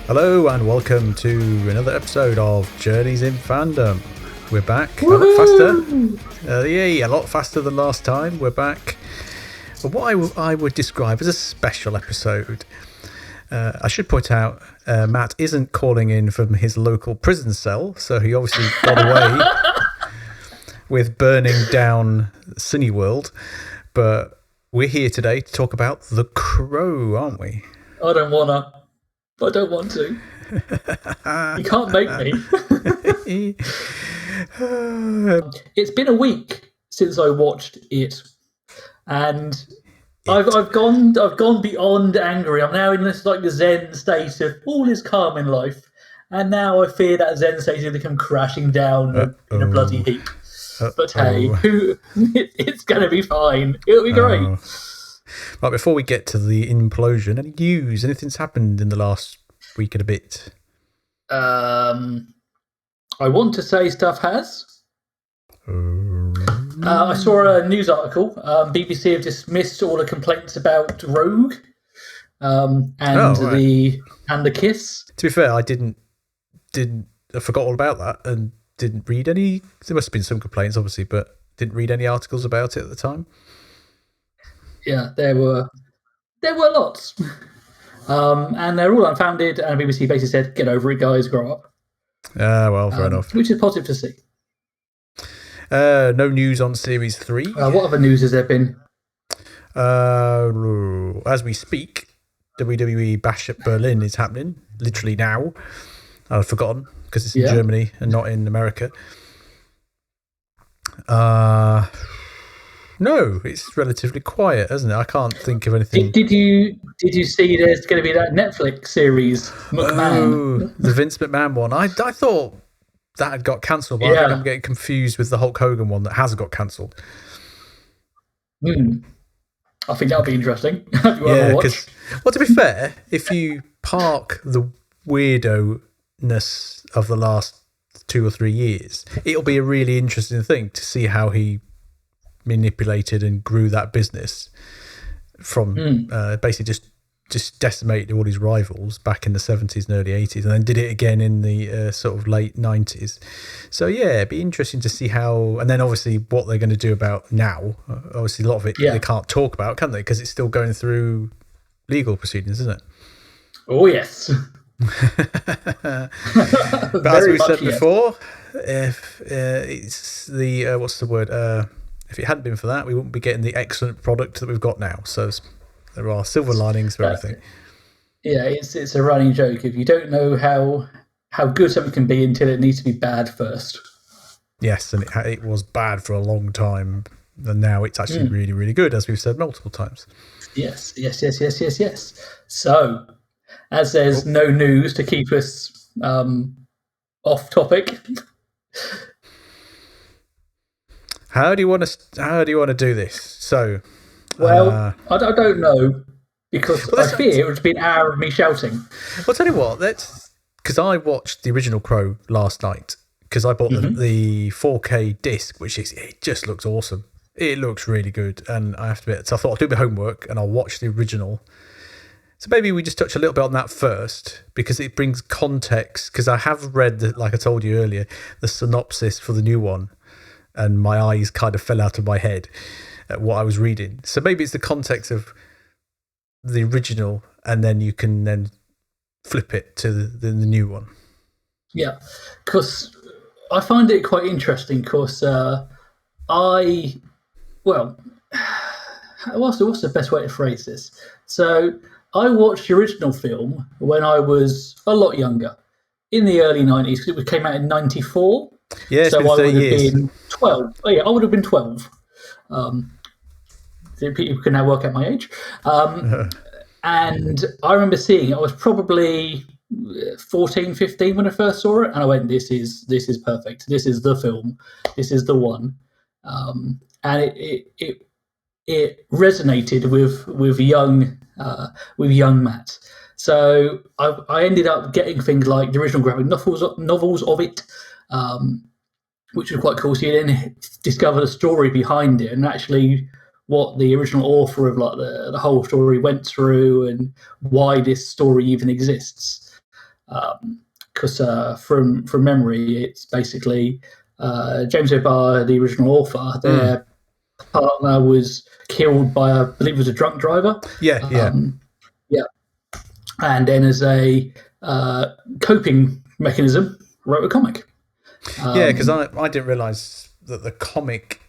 Hello and welcome to another episode of Journeys in Fandom. We're back. Woohoo! A lot faster than last time. We're back. But what I would describe as a special episode. I should point out, Matt isn't calling in from his local prison cell, so he obviously got away with burning down Cineworld. But we're here today to talk about The Crow, aren't we? I don't wanna. But I don't want to. You can't make me. It's been a week since I watched it, and I've gone beyond angry. I'm now in this like Zen state of all is calm in life, and now I fear that Zen state is going to come crashing down in a bloody heap. But hey, it's going to be fine. It'll be great. Right, before we get to the implosion, any news? Anything's happened in the last week and a bit? I want to say stuff has. I saw a news article. BBC have dismissed all the complaints about Rogue and the kiss. To be fair, I I forgot all about that and didn't read any. There must have been some complaints, obviously, but didn't read any articles about it at the time. Yeah, there were lots, and they're all unfounded. And the BBC basically said, "Get over it, guys. Grow up." Well, fair enough. Which is positive to see. No news on Series 3. What other news has there been? As we speak, WWE Bash at Berlin is happening literally now. I've forgotten because it's in Germany and not in America. No, it's relatively quiet, isn't it? I can't think of anything. Did you see there's going to be that Netflix series, McMahon? Oh, the Vince McMahon one. I thought that had got cancelled, but I think I'm getting confused with the Hulk Hogan one that has got cancelled. I think that'll be interesting. Yeah, because, well, to be fair, if you park the weirdo-ness of the last 2 or 3 years, it'll be a really interesting thing to see how he manipulated and grew that business from basically just decimated all his rivals back in the 70s and early 80s, and then did it again in the sort of late 90s. So yeah, it'd be interesting to see how, and then obviously what they're going to do about now. Obviously a lot of it they can't talk about, can they, because it's still going through legal proceedings, isn't it? Oh yes. But as we said before, if it's the what's the word, if it hadn't been for that, we wouldn't be getting the excellent product that we've got now. So there are silver linings for everything. Yeah, it's a running joke. If you don't know how good something can be until it needs to be bad first. Yes, and it was bad for a long time, and now it's actually really, really good, as we've said multiple times. Yes. So, as there's no news to keep us off topic. How do you want to do this? So, I don't know, because I fear it would be an hour of me shouting. Well, I'll tell you what, because I watched the original Crow last night, because I bought the 4K disc, it just looks awesome. It looks really good, and I have to admit, so I thought I'll do my homework and I'll watch the original. So maybe we just touch a little bit on that first, because it brings context, because I have read, like I told you earlier, the synopsis for the new one, and my eyes kind of fell out of my head at what I was reading. So maybe it's the context of the original, and then you can then flip it to the new one. Yeah, because I find it quite interesting, because what's the best way to phrase this? So I watched the original film when I was a lot younger, in the early 90s, because it came out in 94. Yeah, so I would have been 12. Oh yeah, I would have been 12. People can now work out my age. And I remember seeing it. I was probably 14, 15 when I first saw it, and I went, "This is perfect. This is the film. This is the one." And it resonated with young Matt. So I ended up getting things like the original graphic novels of it. Which was quite cool. So you then discover the story behind it, and actually what the original author of like the whole story went through, and why this story even exists. because from memory, it's basically James O'Barr, the original author. Their partner was killed by I believe it was a drunk driver. Yeah. Yeah. And then as a coping mechanism, wrote a comic. Because I didn't realise that the comic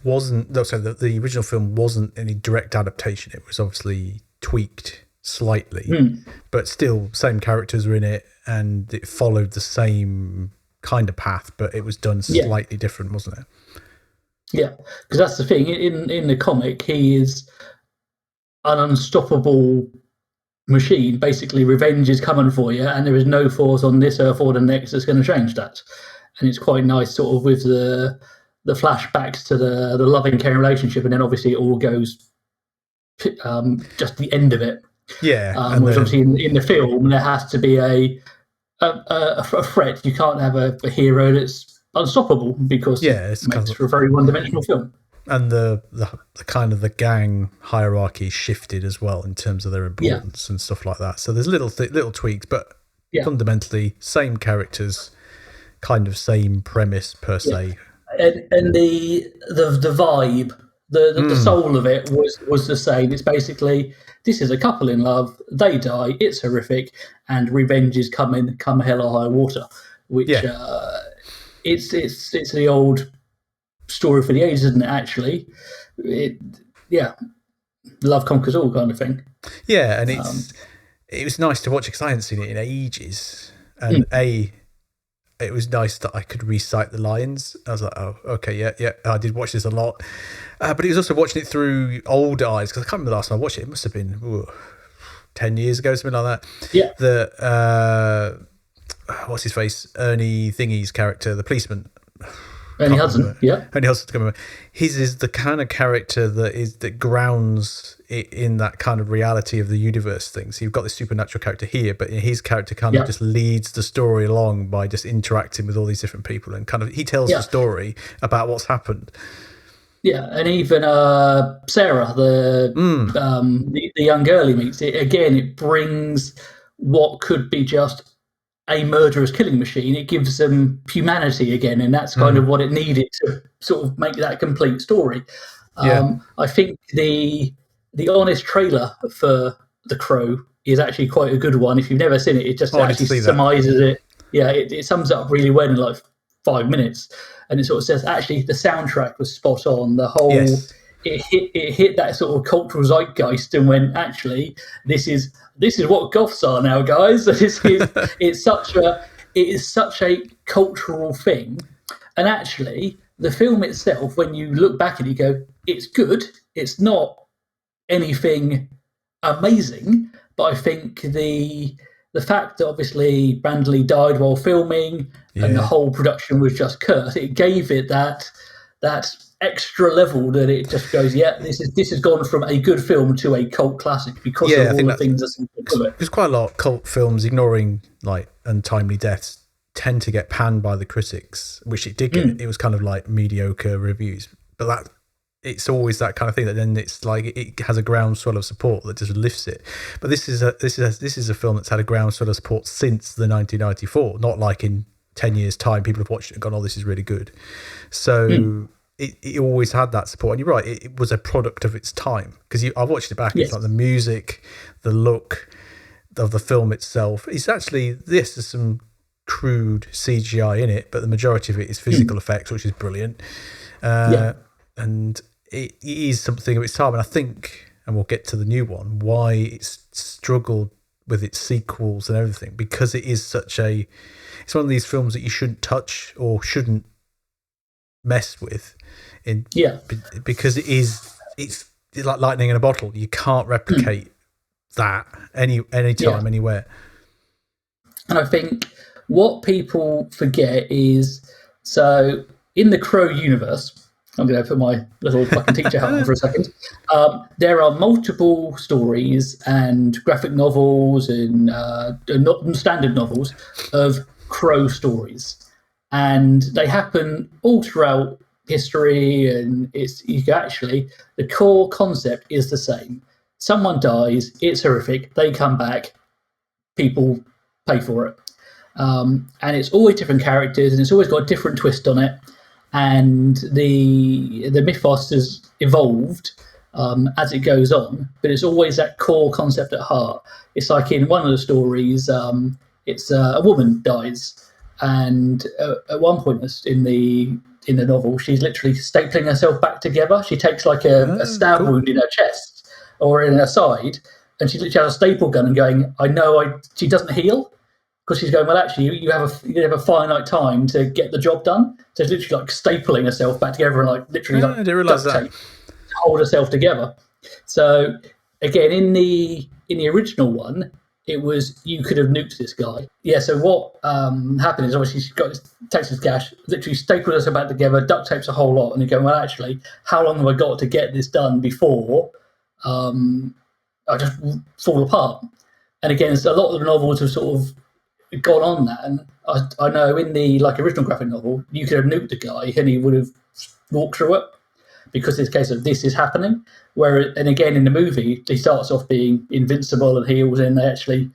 wasn't... So the original film wasn't any direct adaptation. It was obviously tweaked slightly, but still same characters were in it, and it followed the same kind of path, but it was done slightly different, wasn't it? Yeah, because that's the thing. In the comic, he is an unstoppable machine. Basically, revenge is coming for you, and there is no force on this earth or the next that's going to change that. And it's quite nice, sort of, with the flashbacks to the loving, caring relationship, and then obviously it all goes just the end of it. Yeah, which obviously in the film there has to be a threat. You can't have a hero that's unstoppable because it makes for a very one-dimensional film. And the kind of the gang hierarchy shifted as well in terms of their importance and stuff like that. So there's little tweaks, but fundamentally same characters, kind of same premise per se. And the vibe, the soul of it was the same. It's basically, this is a couple in love, they die, it's horrific, and revenge is coming, come hell or high water. Which it's the old story for the ages, isn't it? Actually, love conquers all kind of thing. Yeah, and it was nice to watch because I hadn't seen it in ages, and it was nice that I could recite the lines. I was like, oh, okay, yeah. I did watch this a lot. But it was also watching it through old eyes, because I can't remember the last time I watched it. It must have been 10 years ago, something like that. Yeah. What's his face? Ernie Thingy's character, the policeman. Ernie Hudson, Ernie Hudson. His is the kind of character that grounds it in that kind of reality of the universe thing. So you've got this supernatural character here, but his character kind of just leads the story along by just interacting with all these different people, and kind of he tells the story about what's happened. Yeah, and even Sarah, the young girl he meets, it brings what could be just a murderous killing machine. It gives them humanity again, and that's kind of what it needed to sort of make that complete story. I think the honest trailer for The Crow is actually quite a good one. If you've never seen it, it just actually surmises it. Yeah, it sums it up really well in like 5 minutes, and it sort of says actually the soundtrack was spot on. The whole it hit that sort of cultural zeitgeist and went, actually, this is what goths are now, guys. It's such a cultural thing. And actually, the film itself, when you look back at it, you go, it's good. It's not anything amazing, but I think the fact that obviously Brandon Lee died while filming and the whole production was just cursed, it gave it that extra level that it just goes, this has gone from a good film to a cult classic because of all the things that's into it. There's quite a lot of cult films, ignoring like untimely deaths, tend to get panned by the critics, which it did get. It was kind of like mediocre reviews, but it's always that kind of thing that then it's like it has a groundswell of support that just lifts it. But this is a film that's had a groundswell of support since the 1994, not like in 10 years time people have watched it and gone, oh, this is really good. So it always had that support. And you're right, it was a product of its time, because I've watched it back. It's like the music, the look of the film itself. It's actually, there's some crude CGI in it, but the majority of it is physical effects, which is brilliant. And it is something of its time. And I think, and we'll get to the new one, why it's struggled with its sequels and everything, because it's one of these films that you shouldn't touch or shouldn't mess with, because it's like lightning in a bottle. You can't replicate that any time, anywhere. And I think what people forget is, so in the Crow universe, I'm going to put my little fucking teacher hat on for a second. There are multiple stories and graphic novels and standard novels of Crow stories, and they happen all throughout history. And the core concept is the same. Someone dies, it's horrific. They come back, people pay for it. And it's always different characters, and it's always got a different twist on it. And the mythos has evolved as it goes on, but it's always that core concept at heart. It's like in one of the stories, it's a woman dies, and at one point in the novel, she's literally stapling herself back together. She takes like a stab wound in her chest or in her side, and she literally has a staple gun and going, she doesn't heal. Because she's going, well, actually, you have a finite time to get the job done. So it's literally like stapling herself back together and like literally like duct tape to hold herself together. So again, in the original one, it was you could have nuked this guy. Yeah. So what happened is obviously she takes his gash, literally staples herself back together, duct tapes a whole lot, and you're going, well, actually, how long have I got to get this done before I just fall apart? And again, a lot of the novels have sort of gone on that, and I know in the original graphic novel you could have nuked the guy and he would have walked through it because it's a case of this is happening. And again in the movie he starts off being invincible and heals, and they actually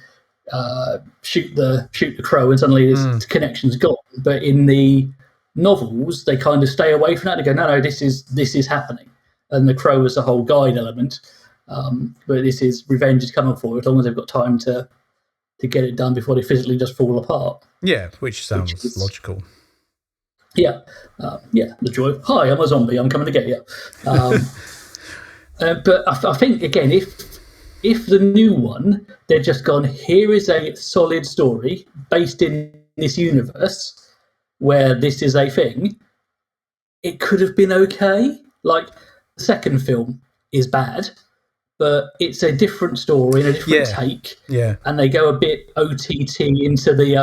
shoot the crow and suddenly his connection's gone. But in the novels they kind of stay away from that. They go, no, this is happening, and the crow is the whole guide element. But this is revenge is coming for as long as they've got time to get it done before they physically just fall apart. Yeah, which sounds logical. Yeah, the joy of, hi, I'm a zombie, I'm coming to get you. But I think, again, if the new one, they're just gone, here is a solid story based in this universe where this is a thing, it could have been okay. Like, the second film is bad, but it's a different story and a different take. Yeah. And they go a bit OTT into the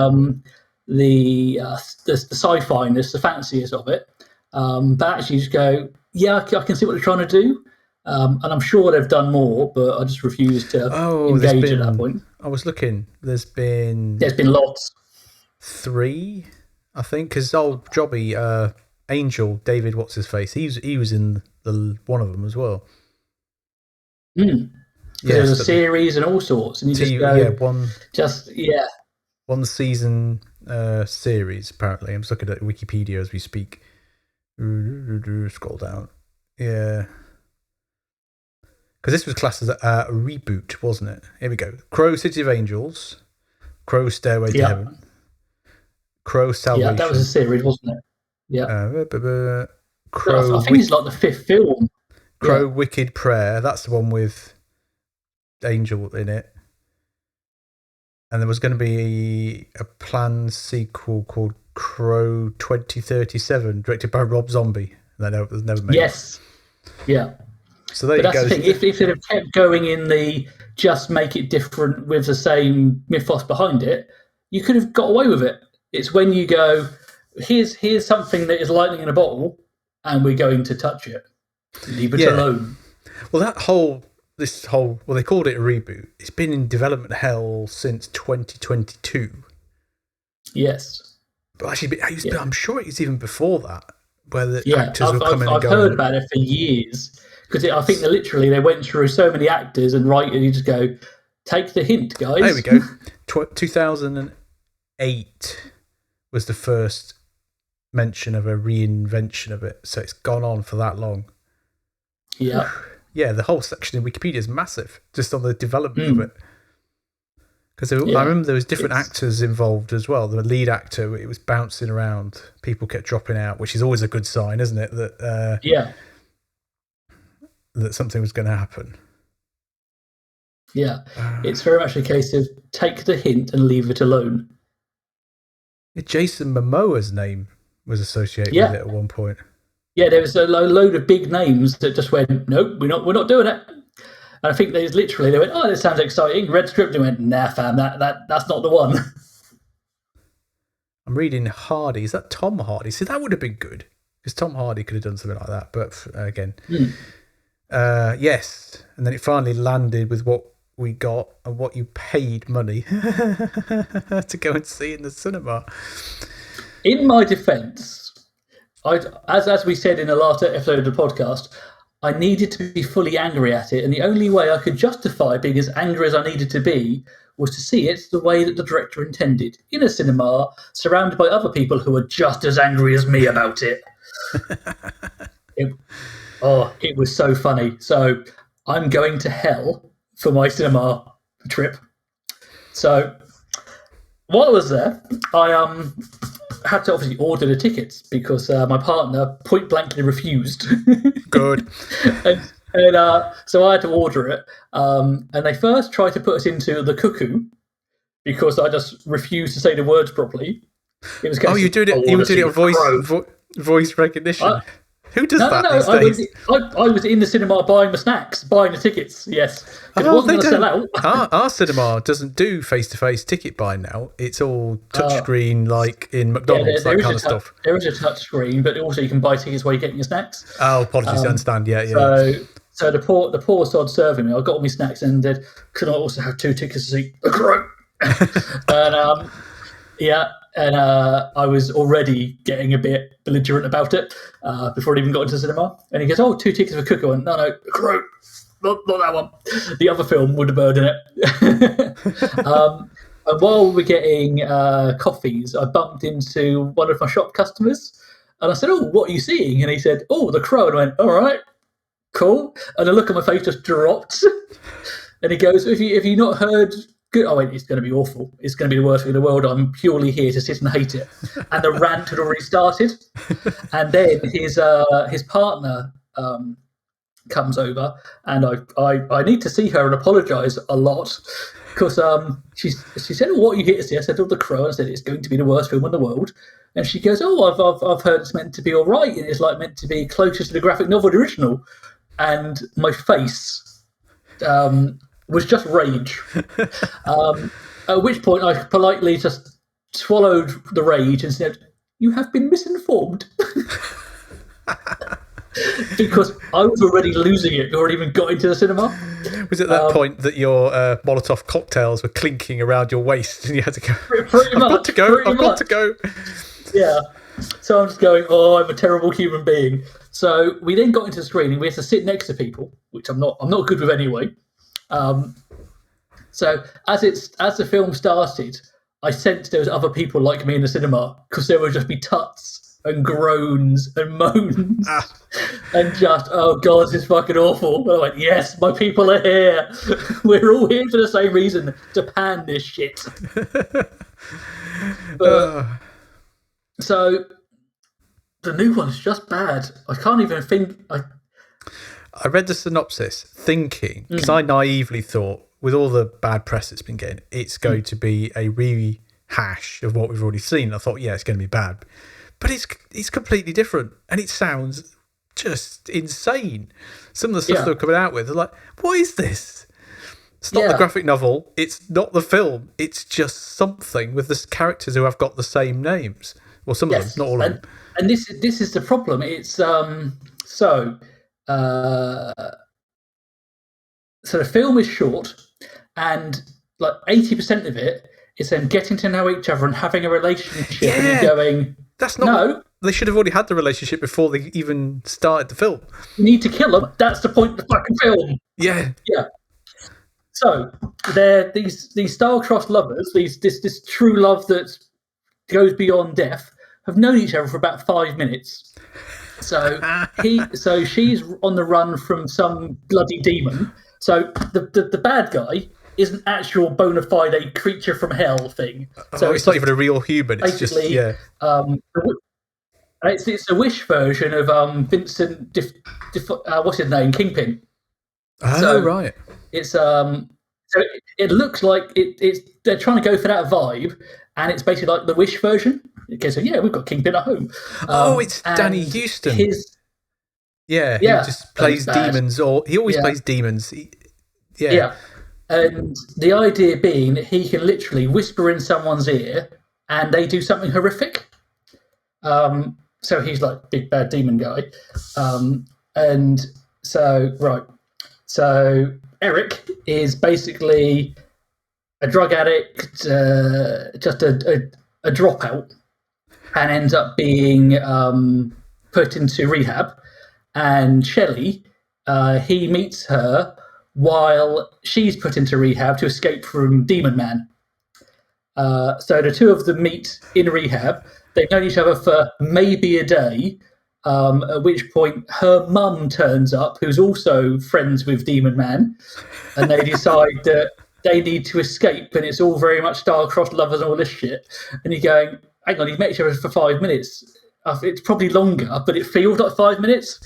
sci-fi-ness, the fanciest of it. But actually you just go, yeah, I can see what they're trying to do. And I'm sure they've done more, but I just refuse to engage at that point. I was looking. There's been lots. 3, I think, because old jobby Angel, David, what's his face? He was in the one of them as well. There's a series and all sorts, and you just go, one season series. Apparently, I'm just looking at Wikipedia as we speak. Scroll down, because this was classed as a reboot, wasn't it? Here we go: Crow, City of Angels, Crow, Stairway to Heaven, Crow, Salvation. Yeah, that was a series, wasn't it? Yeah. Crow. I think it's like the 5th film. Crow, Wicked Prayer. That's the one with Angel in it. And there was going to be a planned sequel called Crow 2037, directed by Rob Zombie. That was never made. Yes. Yeah. So there you go. That's the thing. If they'd have kept going in the just make it different with the same mythos behind it, you could have got away with it. It's when you go, here's something that is lightning in a bottle, and we're going to touch it. Leave it alone. Well, they called it a reboot. It's been in development hell since 2022. Yes. But actually, I'm sure it's even before that, where the actors were coming and I've going. heard about it for years. Because I think they went through so many actors and you just go, take the hint, guys. There we go. 2008 was the first mention of a reinvention of it. So it's gone on for that long. Yeah. Yeah, the whole section in Wikipedia is massive, just on the development of it. Because I remember there was different actors involved as well. The lead actor, it was bouncing around. People kept dropping out, which is always a good sign, isn't it? That that something was going to happen. Yeah, it's very much a case of take the hint and leave it alone. Jason Momoa's name was associated with it at one point. Yeah, there was a load of big names that just went, nope, we're not doing it. And I think they went, oh, this sounds exciting. Read script and went, nah, fam, that's not the one. I'm reading Hardy. Is that Tom Hardy? See, that would have been good because Tom Hardy could have done something like that. But again, yes. And then it finally landed with what we got and what you paid money to go and see in the cinema. In my defence, as we said in the last episode of the podcast, I needed to be fully angry at it, and the only way I could justify being as angry as I needed to be was to see it the way that the director intended, in a cinema, surrounded by other people who were just as angry as me about it. It was so funny. So I'm going to hell for my cinema trip. So while I was there, I had to obviously order the tickets because my partner point blankly refused. Good. So I had to order it. And they first tried to put us into the cuckoo because I just refused to say the words properly. It was you doing it? You were doing it on voice recognition. Who does that these days? I was in the cinema buying the snacks, buying the tickets, yes. Because it wasn't going to sell out. Our cinema doesn't do face-to-face ticket buying now. It's all touchscreen, like in McDonald's, that kind of stuff. There is a touch screen, but also you can buy tickets while you're getting your snacks. Oh, apologies, I understand, yeah. So the poor sod serving me, I got all my snacks and said, could I also have 2 tickets to see The Crow? And I was already getting a bit belligerent about it before I even got into the cinema. And he goes, 2 tickets for Cook. I went, no, The Crow, not that one. The other film with a bird in it. And while we were getting coffees, I bumped into one of my shop customers. And I said, what are you seeing? And he said, The Crow. And I went, all right, cool. And the look on my face just dropped. And he goes, have you not heard... Good. Oh, wait, it's going to be awful. It's going to be the worst thing in the world. I'm purely here to sit and hate it. And the rant had already started. And then his partner comes over, and I need to see her and apologise a lot because she said, what are you here to see? I said, The Crow. I said, it's going to be the worst film in the world. And she goes, I've heard it's meant to be all right, and it's like meant to be closest to the graphic novel original. And my face... was just rage. At which point I politely just swallowed the rage and said, you have been misinformed. Because I was already losing it before I even got into the cinema. Was it that point that your Molotov cocktails were clinking around your waist and you had to go, I've got to go. Yeah. So I'm just going, I'm a terrible human being. So we then got into the screening. We had to sit next to people, which I'm not good with anyway. So as the film started, I sensed there was other people like me in the cinema because there would just be tuts and groans and moans and just, oh God, this is fucking awful. And I went, yes, my people are here. We're all here for the same reason, to pan this shit. So the new one's just bad. I can't even think. I read the synopsis thinking, because I naively thought, with all the bad press it's been getting, it's going to be a rehash of what we've already seen. I thought, it's going to be bad. But it's completely different. And it sounds just insane. Some of the stuff they're coming out with, they're like, what is this? It's not the graphic novel. It's not the film. It's just something with the characters who have got the same names. Well, some of them, not all of them. And this is the problem. It's so the film is short, and like 80% of it is them getting to know each other and having a relationship, and you're going, that's not. No, they should have already had the relationship before they even started the film. You need to kill them. That's the point of the fucking film. Yeah. So they're these star-crossed lovers, this true love that goes beyond death, have known each other for about 5 minutes. So she's on the run from some bloody demon. So the bad guy is an actual bona fide creature from hell thing. So it's not even a real human. It's just it's a Wish version of Vincent. What's his name? Kingpin. Oh, right. It's so it looks like it's they're trying to go for that vibe, and it's basically like the Wish version. Okay, so we've got Kingpin at home. It's Danny Houston. He just plays demons, or he always plays demons. And the idea being that he can literally whisper in someone's ear, and they do something horrific. So he's like big bad demon guy, and so Eric is basically a drug addict, just a dropout, and ends up being put into rehab. And Shelley, he meets her while she's put into rehab to escape from Demon Man. So the two of them meet in rehab. They've known each other for maybe a day, at which point her mum turns up, who's also friends with Demon Man, and they decide that they need to escape, and it's all very much star-crossed lovers and all this shit. And you're going, hang on, you've met each other for 5 minutes. It's probably longer, but it feels like 5 minutes.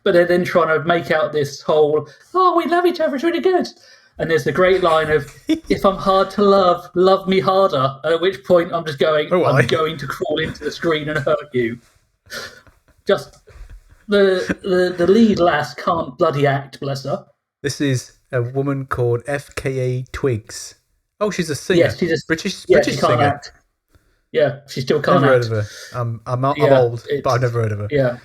But they're then trying to make out this whole, oh, we love each other, it's really good. And there's the great line of, if I'm hard to love, love me harder. At which point I'm just going, I'm going to crawl into the screen and hurt you. Just, the lead lass can't bloody act, bless her. This is a woman called FKA Twigs. Oh, she's a singer. Yes, she's a British she singer. Can't act. Yeah, she still can't never act. Heard of her. I'm old, but I've never heard of her.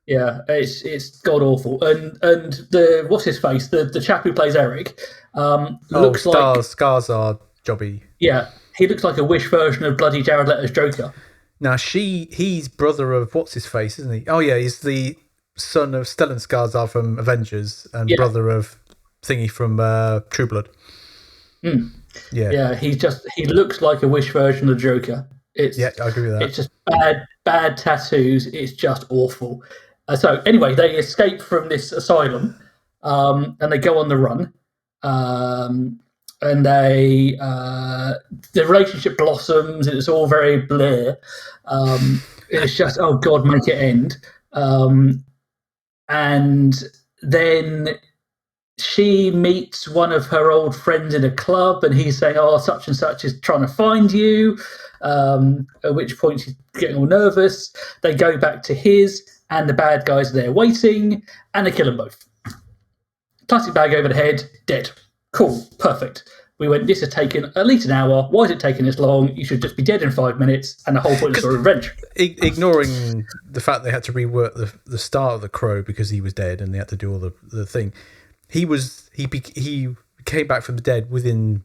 Yeah, it's god awful. And the what's his face, the chap who plays Eric, looks like Skarsgård jobby. Yeah, he looks like a Wish version of bloody Jared Leto's Joker. Now he's brother of what's his face, isn't he? Oh yeah, he's the son of Stellan Skarsgård from Avengers and brother of Thingy from True Blood. Yeah, he looks like a Wish version of Joker. I agree with that. It's just bad tattoos. It's just awful. So anyway, they escape from this asylum, and they go on the run, and they the relationship blossoms. It's all very bleh. It's just, oh God, make it end. And then she meets one of her old friends in a club, and he's saying, oh, such and such is trying to find you. At which point she's getting all nervous. They go back to his, and the bad guys are there waiting, and they kill them both. Plastic bag over the head, dead. Cool, perfect. We went, this has taken at least an hour. Why is it taking this long? You should just be dead in 5 minutes, and the whole point is revenge. Ignoring the fact they had to rework the start of the Crow because he was dead, and they had to do all the thing. He came back from the dead within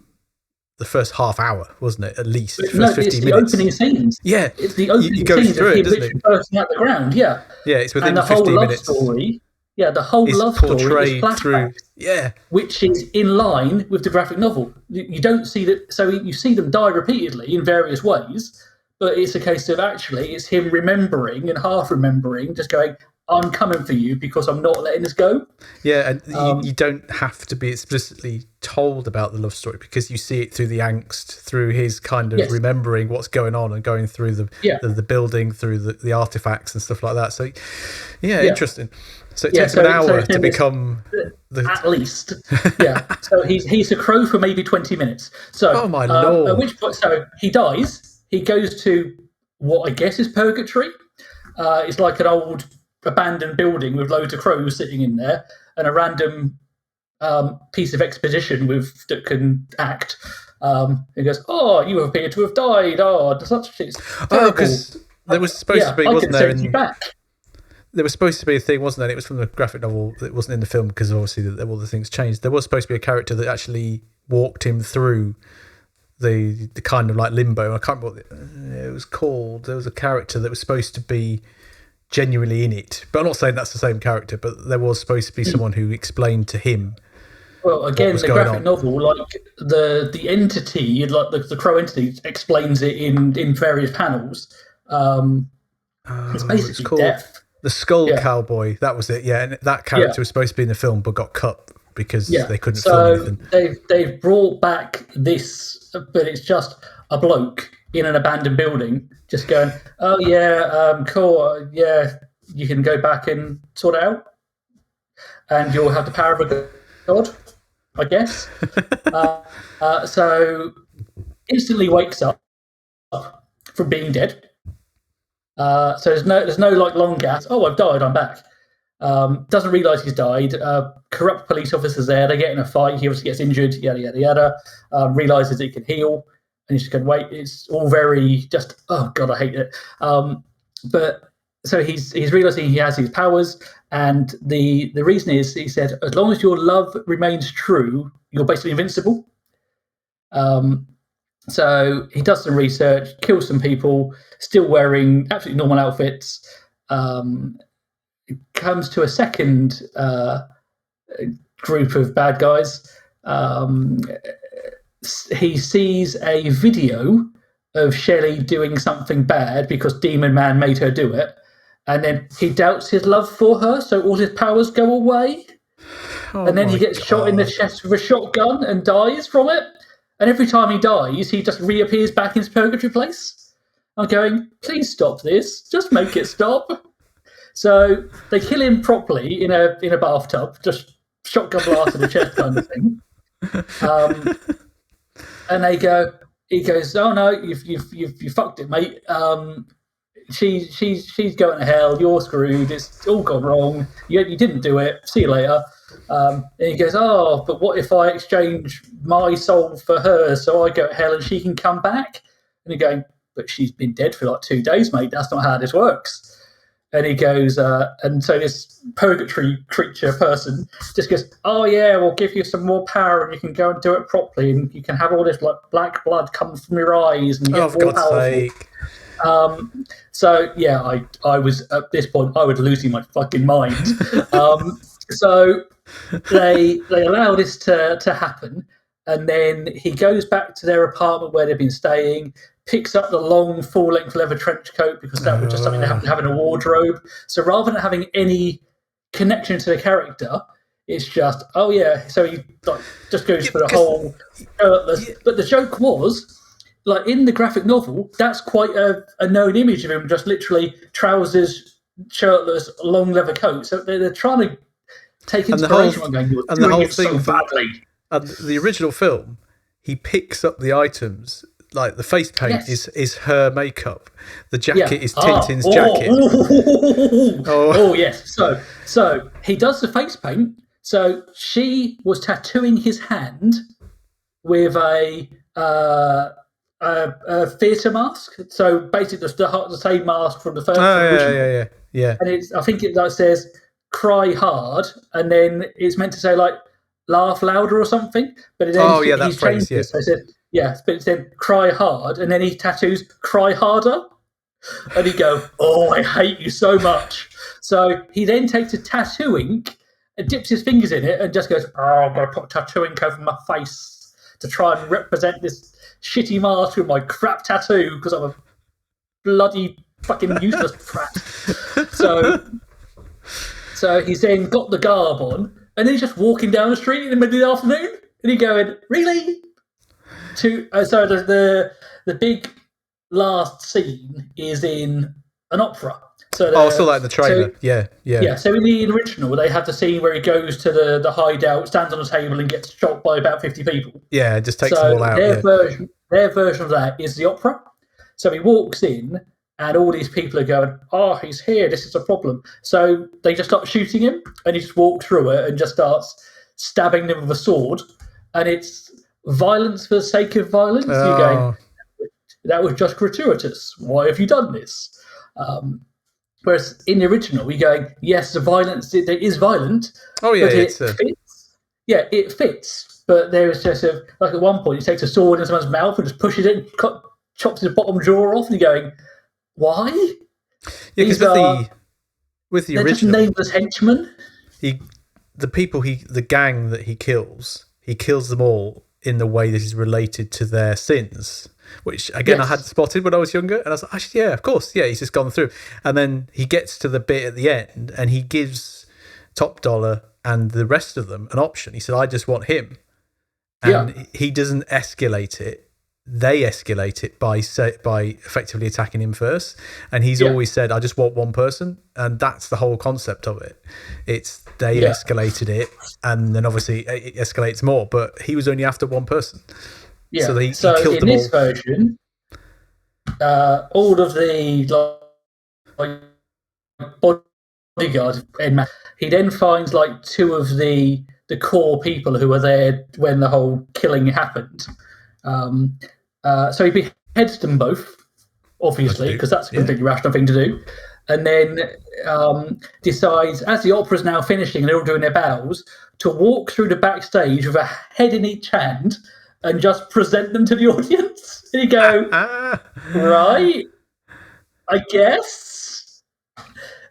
the first half hour, wasn't it? At least the first 15 minutes. It's the opening scenes. Yeah, it's the opening scenes of him literally bursting out the ground. Yeah, it's within and the 15 whole minutes. Love story. Yeah, the whole love story is flashback, which is in line with the graphic novel. You don't see that, so you see them die repeatedly in various ways, but it's a case of actually it's him remembering and half remembering, just going, I'm coming for you because I'm not letting this go. Yeah, and you don't have to be explicitly told about the love story because you see it through the angst, through his kind of remembering what's going on and going through the building, through the artifacts and stuff like that. So, interesting. So it takes an hour to become at least. So he's a Crow for maybe 20 minutes. So oh my lord! At which point, so he dies. He goes to what I guess is purgatory. It's like an old abandoned building with loads of crows sitting in there, and a random piece of exposition that can act. He goes, "Oh, you appear to have died. Oh, such things." Oh, because there was supposed to be, wasn't there? There was supposed to be a thing, wasn't there? It was from the graphic novel. It wasn't in the film because obviously all the things changed. There was supposed to be a character that actually walked him through the kind of like limbo. I can't remember what it was called. There was a character that was supposed to be genuinely in it, but I'm not saying that's the same character. But there was supposed to be someone who explained to him. Well, again, the graphic novel, like the entity, like the Crow entity, explains it in various panels. It's basically death. The Skull Cowboy, that was it. Yeah, and that character was supposed to be in the film, but got cut because they couldn't film anything. They've brought back this, but it's just a bloke in an abandoned building, just going, "Oh yeah, cool. Yeah, you can go back and sort it out, and you'll have the power of a god, I guess." So instantly wakes up from being dead. So there's no like long gas. Oh, I've died. I'm back. Doesn't realise he's died. Corrupt police officers there. They get in a fight. He obviously gets injured. Yada yada yada. Realises that he can heal, and he's just going, wait. It's all very just. Oh God, I hate it. But so he's realising he has these powers, and the reason is he said, as long as your love remains true, you're basically invincible. So he does some research, kills some people, still wearing absolutely normal outfits. Comes to a second group of bad guys. He sees a video of Shelley doing something bad because Demon Man made her do it, and then he doubts his love for her, so all his powers go away. And then he gets shot in the chest with a shotgun and dies from it. And every time he dies, he just reappears back in his purgatory place. I'm going, please stop this. Just make it stop. So they kill him properly in a bathtub, just shotgun blast in the chest kind of thing. And he goes, oh no, you fucked it, mate. She's going to hell. You're screwed. It's all gone wrong. You didn't do it. See you later. And he goes, oh, but what if I exchange my soul for hers so I go to hell and she can come back? And you're going, but she's been dead for like 2 days, mate. That's not how this works. And he goes, and so this purgatory creature person just goes, oh yeah, we'll give you some more power and you can go and do it properly and you can have all this like black blood come from your eyes and you get more powerful. Sake. So yeah, I was at this point I was losing my fucking mind. So they allow this to happen, and then he goes back to their apartment where they've been staying, picks up the long full-length leather trench coat because that was just something they happen to have in a wardrobe. So rather than having any connection to the character, it's just, oh yeah, so he like just goes for the whole shirtless. But the joke was, like in the graphic novel, that's quite a known image of him, just literally trousers, shirtless, long leather coat. So they're trying to take inspiration from going, you're doing it so badly. And the original film, he picks up the items, like the face paint is her makeup. The jacket is Tintin's jacket. Oh yes. So he does the face paint. So she was tattooing his hand with a theatre mask. So basically the same mask from the first original. Yeah. And I think it like says cry hard, and then it's meant to say like laugh louder or something. But then he's changed it. So it said, but it said cry hard, and then he tattoos cry harder. And he go, oh, I hate you so much. So he then takes a tattoo ink and dips his fingers in it and just goes, oh, I'm going to put tattoo ink over my face to try and represent this shitty mask with my crap tattoo because I'm a bloody fucking useless prat. So he's then got the garb on, and then he's just walking down the street in the middle of the afternoon, and he's going, really? So the big last scene is in an opera. So I saw that in the trailer. Yeah. So in the original, they have the scene where he goes to the hideout, stands on a table, and gets shot by about 50 people. Yeah, it just takes them all out. Their version of that is the opera. So he walks in, and all these people are going, oh, he's here, this is a problem. So they just start shooting him, and he just walks through it and just starts stabbing them with a sword. And it's violence for the sake of violence. Oh. You're going, that was just gratuitous. Why have you done this? Whereas in the original, you're going, yes, the violence, it is violent. Oh, yeah, but it fits. Yeah, it fits. But there is just like at one point, he takes a sword in someone's mouth and just pushes it and chops his bottom jaw off, and you're going, why? Yeah, because with the original, just nameless henchmen. The gang that he kills them all in the way that is related to their sins, which again I had spotted when I was younger, and I was like, actually, yeah, of course, yeah, he's just gone through. And then he gets to the bit at the end, and he gives Top Dollar and the rest of them an option. He said, I just want him, and he doesn't escalate it. They escalate it by effectively attacking him first, and he's always said, I just want one person, and that's the whole concept of it. It's they escalated it, and then obviously it escalates more, but he was only after one person. Yeah. So he killed in them this all. version, all of the bodyguard, he then finds like two of the core people who were there when the whole killing happened. So he beheads them both, obviously, because that's a completely rational thing to do. And then decides, as the opera's now finishing and they're all doing their bows, to walk through the backstage with a head in each hand and just present them to the audience. And you go, right, I guess.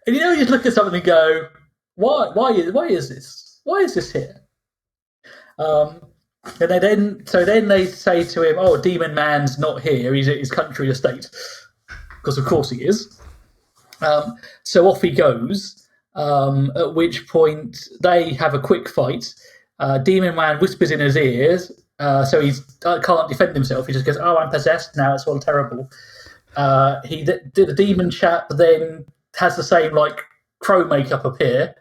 And you just look at something and go, why is this? Why is this here? And then they say to him, "Oh, Demon Man's not here. He's at his country estate," because of course he is. So off he goes. At which point they have a quick fight. Demon Man whispers in his ears, so he can't defend himself. He just goes, "Oh, I'm possessed now. It's all terrible." The demon chap then has the same like crow makeup appear,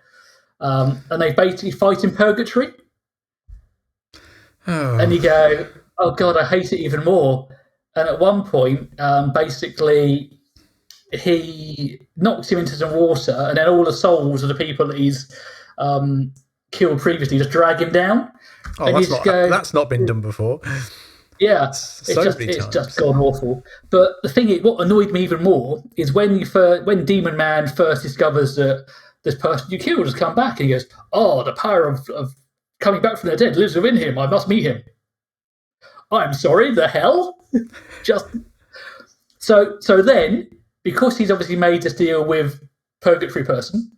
and they basically fight in purgatory. Oh. And you go, "Oh God, I hate it even more." And at one point, basically, he knocks him into some water, and then all the souls of the people that he's killed previously just drag him down. Oh, that's not been done before. Yeah, it's just gone awful. But the thing is, what annoyed me even more is when Demon Man first discovers that this person you killed has come back, and he goes, "Oh, the power of coming back from the dead lives within him. I must meet him." I'm sorry, the hell? Just so then, because he's obviously made this deal with Purgatory person,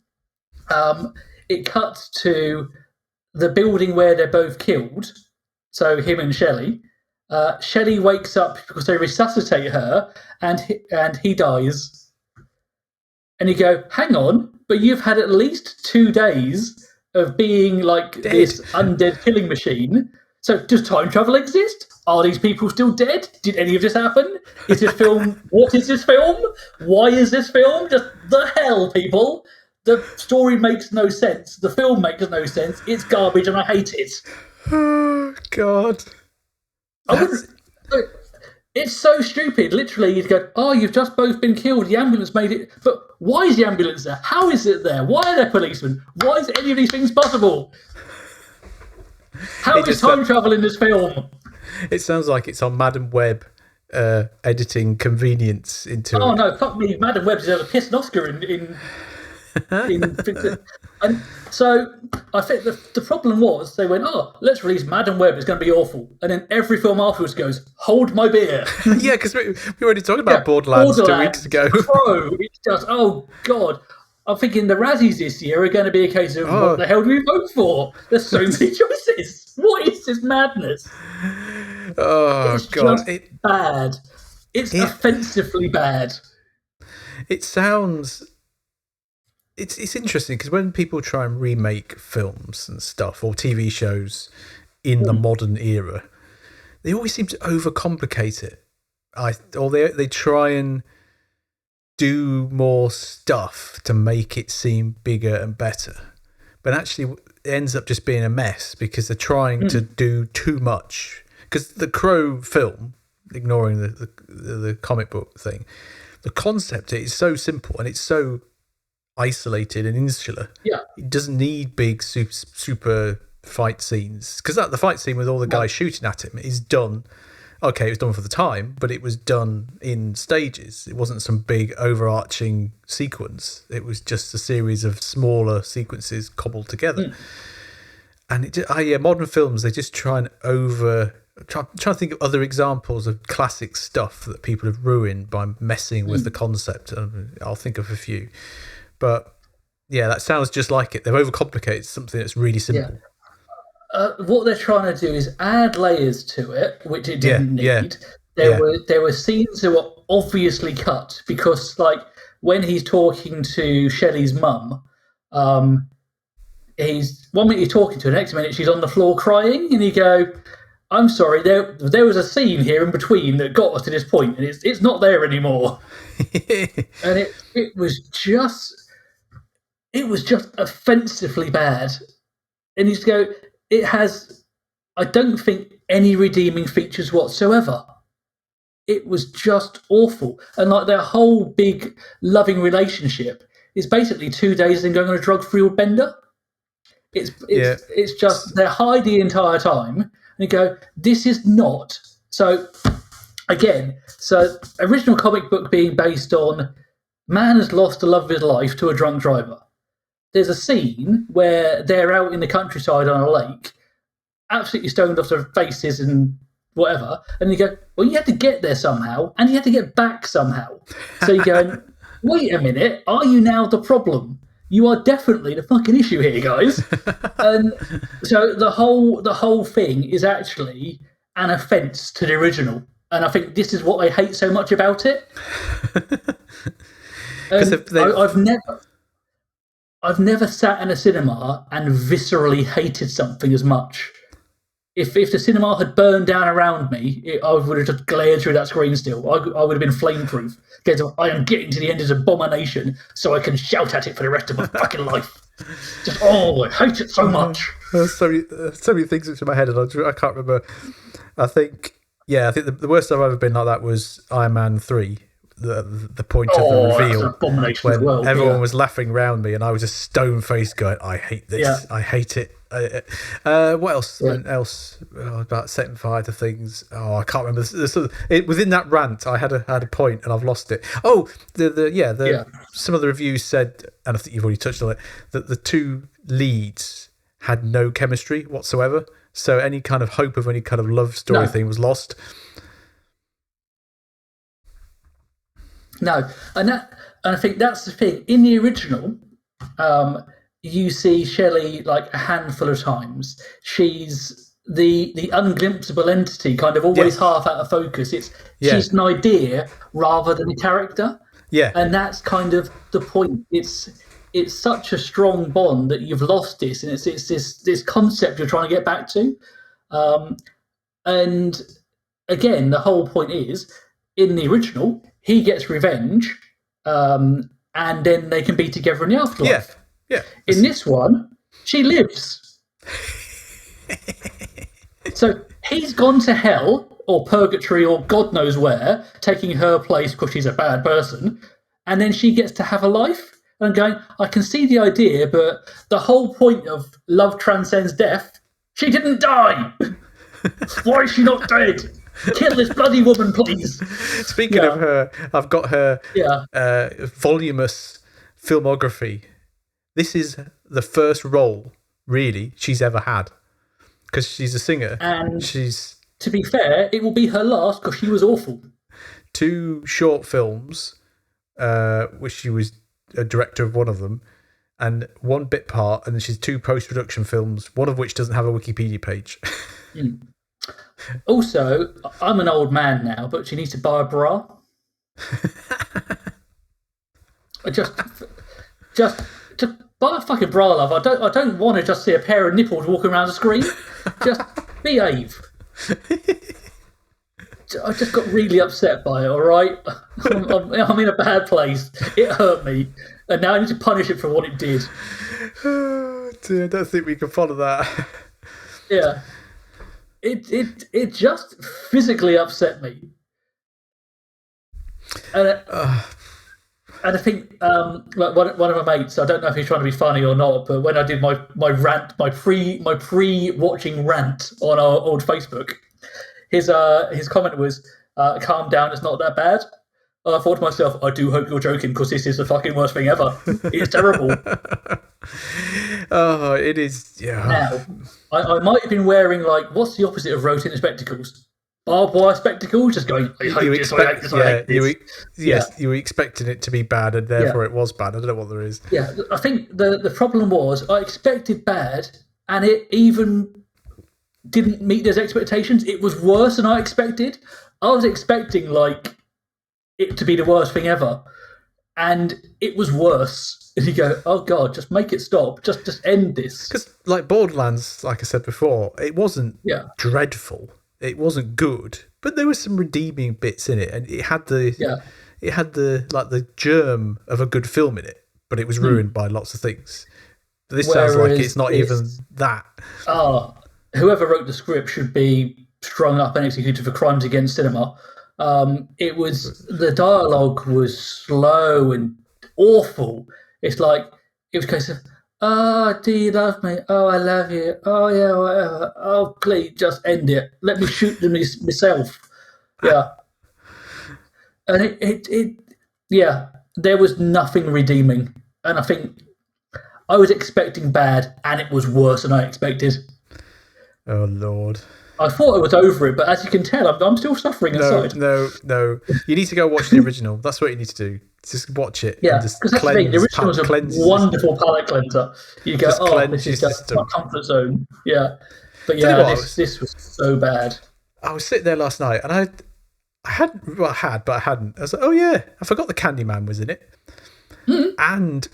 it cuts to the building where they're both killed. So him and Shelley. Shelley wakes up because they resuscitate her, and he dies. And you go, "Hang on, but you've had at least 2 days of being like dead. This undead killing machine. So does time travel exist? Are these people still dead? Did any of this happen? Is this film? What is this film? Why is this film? Just the hell, people. The story makes no sense. The film makes no sense. It's garbage and I hate it." Oh, God. It's so stupid. Literally, you'd go, "Oh, you've just both been killed. The ambulance made it." But why is the ambulance there? How is it there? Why are there policemen? Why is any of these things possible? How is time travel in this film? It sounds like it's on Madam Web editing convenience into it. Oh, no, fuck me. Madam Web deserves a piss Oscar in and so I think the problem was they went, "Oh, let's release Madam Web. It's going to be awful." And then every film afterwards goes, "Hold my beer." Yeah, because we already talked about Borderlands 2 weeks ago. Bro, it's just, oh God. I'm thinking the Razzies this year are going to be a case of what the hell do we vote for? There's so many choices. What is this madness? Oh, it's God. Just bad. It's offensively bad. It sounds... It's interesting because when people try and remake films and stuff or TV shows in the modern era, they always seem to overcomplicate it. Or they try and do more stuff to make it seem bigger and better. But actually it ends up just being a mess because they're trying to do too much. Because the Crow film, ignoring the comic book thing, the concept is so simple and it's so isolated and insular. Yeah, it doesn't need big super fight scenes because the fight scene with all the guys shooting at him is done. Okay, it was done for the time, but it was done in stages. It wasn't some big overarching sequence. It was just a series of smaller sequences cobbled together. And modern films, they just try and trying to think of other examples of classic stuff that people have ruined by messing with the concept. I'll think of a few. But yeah, that sounds just like it. They've overcomplicated something that's really simple. Yeah. What they're trying to do is add layers to it, which it didn't need. There were scenes that were obviously cut because, like, when he's talking to Shelley's mum, he's 1 minute he's talking to her, next minute she's on the floor crying, and you go, "I'm sorry, there was a scene here in between that got us to this point, and it's not there anymore." And it was just offensively bad. And you just go, it has, I don't think, any redeeming features whatsoever. It was just awful. And like their whole big loving relationship is basically 2 days and going on a drug-free bender. It's just, they're high the entire time. And you go, this is not. So, again, original comic book being based on man has lost the love of his life to a drunk driver. There's a scene where they're out in the countryside on a lake, absolutely stoned off their faces and whatever, and you go, well, you had to get there somehow, and you had to get back somehow. So you're going, wait a minute, are you now the problem? you are definitely the fucking issue here, guys. And so the whole thing is actually an offence to the original, and I think this is what I hate so much about it. I've never sat in a cinema and viscerally hated something as much. If the cinema had burned down around me, I would have just glared through that screen still. I would have been flameproof. I am getting to the end of Abomination so I can shout at it for the rest of my fucking life. Just, I hate it so much. There's so many things into my head, and I can't remember. I think the worst I've ever been like that was Iron Man 3. The point of the reveal, Abomination when as well. everyone was laughing around me, and I was just stone faced going, "I hate this. Yeah. I hate it." What else? About setting fire to things. I can't remember. Within that rant, I had a point, and I've lost it. Oh, some of the reviews said, and I think you've already touched on it, that the two leads had no chemistry whatsoever. So any kind of hope of any kind of love story thing was lost. No, and I think that's the thing. In the original, you see Shelley like a handful of times. She's the unglimpsable entity, kind of always half out of focus. She's an idea rather than a character. Yeah, and that's kind of the point. It's such a strong bond that you've lost this, and it's this concept you're trying to get back to. And again, the whole point is in the original, he gets revenge, and then they can be together in the afterlife. Yeah. In this one, she lives. So he's gone to hell or purgatory or God knows where, taking her place because she's a bad person, and then she gets to have a life. And going, I can see the idea, but the whole point of love transcends death. She didn't die. Why is she not dead? Kill this bloody woman, please. Speaking of her, I've got her voluminous filmography. This is the first role, really, she's ever had. Because she's a singer. And to be fair, it will be her last because she was awful. 2 short films, which she was a director of one of them, and 1 bit part, and then she's 2 post-production films, one of which doesn't have a Wikipedia page. Also, I'm an old man now, but she needs to buy a bra. just buy a fucking bra, love. I don't want to just see a pair of nipples walking around the screen. Just behave. I just got really upset by it. All right, I'm in a bad place. It hurt me, and now I need to punish it for what it did. Oh, dear, I don't think we can follow that. Yeah. It just physically upset me, and I think like one of my mates, I don't know if he's trying to be funny or not, but when I did my rant, my pre-watching rant on our old Facebook, his comment was, "Calm down, it's not that bad." And I thought to myself, I do hope you're joking because this is the fucking worst thing ever. It's terrible. Oh, it is. Yeah. Now, I might have been wearing like, what's the opposite of rotating spectacles? Barbed wire spectacles, just going, I hate this, I hate this, I hate this. You were expecting it to be bad, and therefore it was bad. I don't know what there is. Yeah, I think the problem was I expected bad, and it even didn't meet those expectations. It was worse than I expected. I was expecting like it to be the worst thing ever, and it was worse. And you go, oh god, just make it stop, just end this. Because like Borderlands, like I said before, it wasn't dreadful, it wasn't good, but there were some redeeming bits in it, and it had the like the germ of a good film in it, but it was ruined by lots of things. But this sounds like it's not even that. Whoever wrote the script should be strung up and executed for crimes against cinema. The dialogue was slow and awful. It's like, it was a case of, oh, do you love me? Oh, I love you. Oh, yeah, whatever. Oh, please, just end it. Let me shoot them myself. Yeah. And there was nothing redeeming. And I think I was expecting bad, and it was worse than I expected. Oh Lord. I thought I was over it, but as you can tell, I'm still suffering inside. No. You need to go watch the original. That's what you need to do. Just watch it and Yeah, just because that's the thing. The original was a cleanse your wonderful palate cleanser. You go, just oh, cleanse this your is just my system. comfort zone. Yeah, but Tell you yeah, what, this was so bad. I was sitting there last night and I hadn't. Well, I had, but I hadn't. I was like, oh yeah, I forgot the Candyman was in it. Mm-hmm. And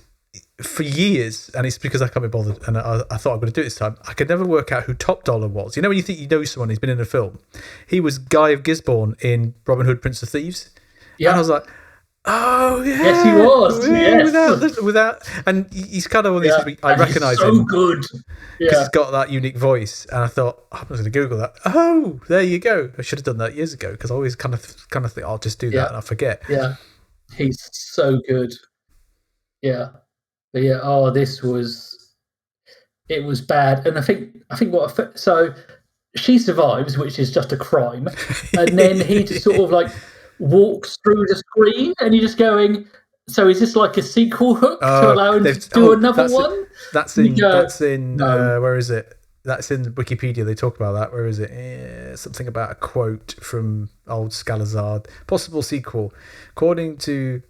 for years, and it's because I can't be bothered, and I thought I'm going to do it this time. I could never work out who Top Dollar was. You know when you think you know someone who's been in a film? He was Guy of Gisborne in Robin Hood, Prince of Thieves. Yeah, and I was like, oh yeah, yes, he was. Yes, without, and he's kind of one of these people I recognise so him. good. Because he's got that unique voice, and I thought, oh, I'm just going to Google that. Oh, there you go. I should have done that years ago because I always kind of think I'll just do that, and I forget. Yeah, he's so good. Yeah, but yeah. Oh, it was bad, and I think so. She survives, which is just a crime, and then he just sort of like walks through the screen, and you're just going. So is this like a sequel hook to allow him to do another one? That's in where is it? That's in Wikipedia. They talk about that. Where is it? Something about a quote from old Scalazard. Possible sequel. According to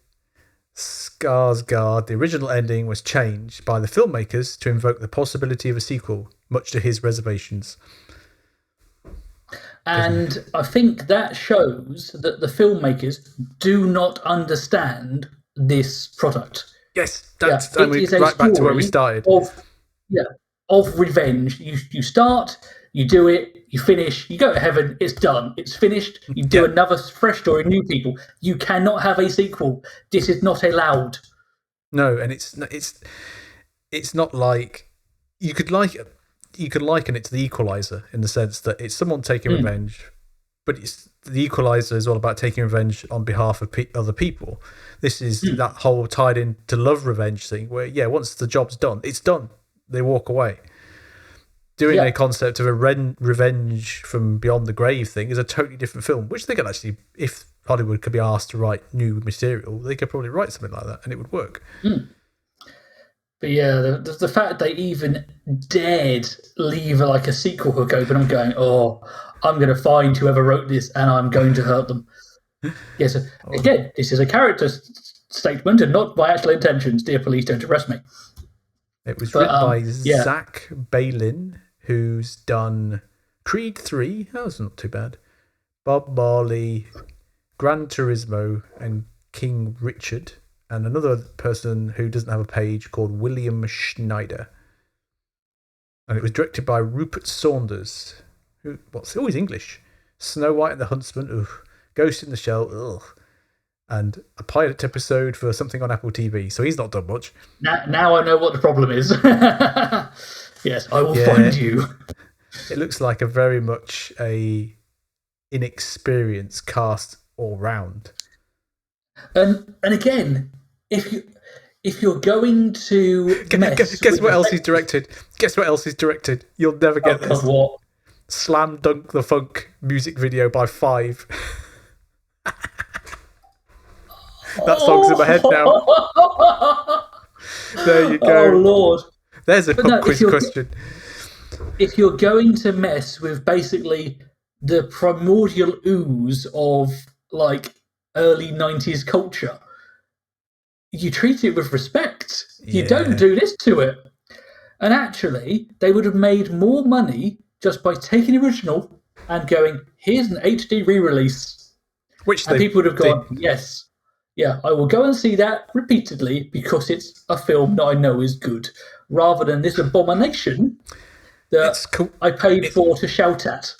Skarsgård, the original ending was changed by the filmmakers to invoke the possibility of a sequel, much to his reservations. And I think that shows that the filmmakers do not understand this product. Yes, that's right back to where we started. Of revenge. You start, you do it, you finish, you go to heaven, it's done, it's finished, you do another fresh story, new people. You cannot have a sequel. This is not allowed. No, and it's not like you could liken it to The Equalizer in the sense that it's someone taking revenge, but it's The Equalizer is all about taking revenge on behalf of other people. This is that whole tied into love revenge thing where, once the job's done, it's done. They walk away. Doing a concept of a revenge from beyond the grave thing is a totally different film, which they could actually, if Hollywood could be asked to write new material, they could probably write something like that and it would work. But yeah, the fact they even dared leave like a sequel hook open, I'm going, oh, I'm going to find whoever wrote this and I'm going to hurt them. Yes, again, this is a character statement and not my actual intentions. Dear police, don't arrest me. It was written by Zach Balin, who's done Creed 3. That was not too bad. Bob Marley, Gran Turismo, and King Richard. And another person who doesn't have a page called William Schneider. And it was directed by Rupert Saunders. He's English. Snow White and the Huntsman, Ghost in the Shell, and a pilot episode for something on Apple TV. So he's not done much. Now I know what the problem is. Yes, I will find you. It looks like a very much a inexperienced cast all round. And again, if you're going to guess what else he's directed? Guess what else he's directed? You'll never get this. God, what? Slam Dunk the Funk music video by 5. That song's in my head now. There you go. Oh Lord! There's a pub quiz question. If you're going to mess with basically the primordial ooze of like early 90s culture, you treat it with respect. You don't do this to it. And actually, they would have made more money just by taking the original and going, here's an HD re-release. And people would have gone, yes. Yeah, I will go and see that repeatedly because it's a film that I know is good, rather than this abomination that I paid for to shout at.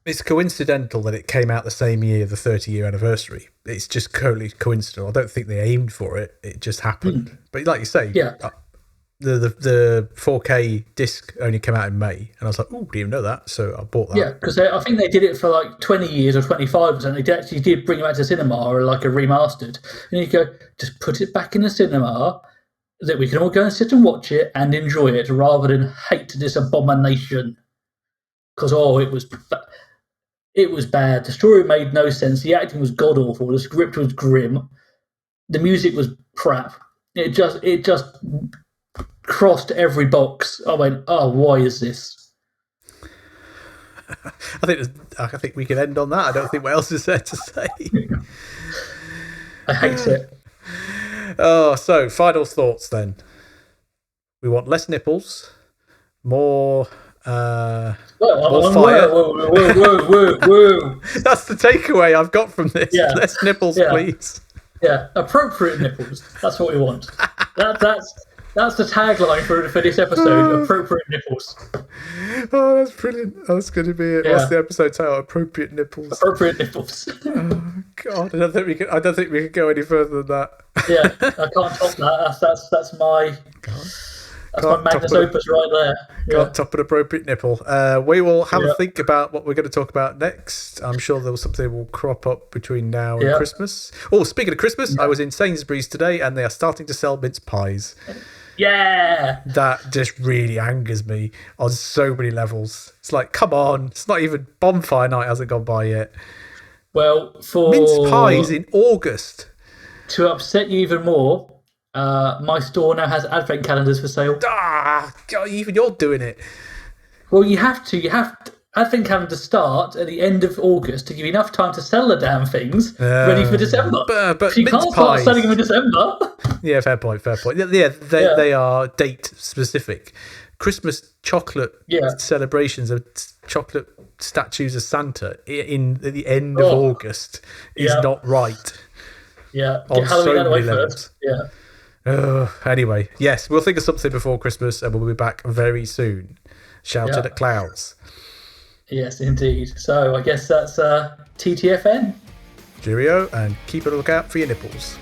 It's coincidental that it came out the same year, the 30-year anniversary. It's just totally coincidental. I don't think they aimed for it. It just happened. But like you say, the 4K disc only came out in May, and I was like, "Oh, didn't even know that." So I bought that. Yeah, because I think they did it for like 20 years or 25 years, and they actually did bring it back to cinema or like a remastered. And you go, just put it back in the cinema that we can all go and sit and watch it and enjoy it, rather than hate this abomination. Because it was bad. The story made no sense. The acting was god awful. The script was grim. The music was crap. It just crossed every box. I went, oh, why is this? I think we can end on that. I don't think what else is there to say. I hate it. Oh, so final thoughts then. We want less nipples, more fire. Whoa. That's the takeaway I've got from this. Yeah. Less nipples, please. Yeah, appropriate nipples. That's what we want. That's the tagline for this episode. Appropriate nipples. Oh, that's brilliant. That's going to be it. Yeah. What's the episode title? Appropriate nipples. Appropriate nipples. Oh God, I don't think we can go any further than that. Yeah, I can't top that. That's my. That's my magnus opus right there. Yeah. Can't top an appropriate nipple. We will have a think about what we're going to talk about next. I'm sure there was something will crop up between now and Christmas. Oh, speaking of Christmas, I was in Sainsbury's today and they are starting to sell mince pies. Yeah. That just really angers me on so many levels. It's like, come on, it's not even bonfire night hasn't gone by yet. Well, for mince pies in August. To upset you even more, my store now has advent calendars for sale. God, even you're doing it. Well, you have to. Advent calendars start at the end of August to give you enough time to sell the damn things ready for December. But you can't start selling them in December. Yeah, fair point. Yeah, they are date specific. Christmas chocolate celebrations of chocolate statues of Santa at the end of August is not right. Yeah, on Halloween so many levels. Yeah. Anyway, yes, we'll think of something before Christmas and we'll be back very soon. Shouted at clouds. Yes, indeed. So I guess that's TTFN. Cheerio, and keep a lookout for your nipples.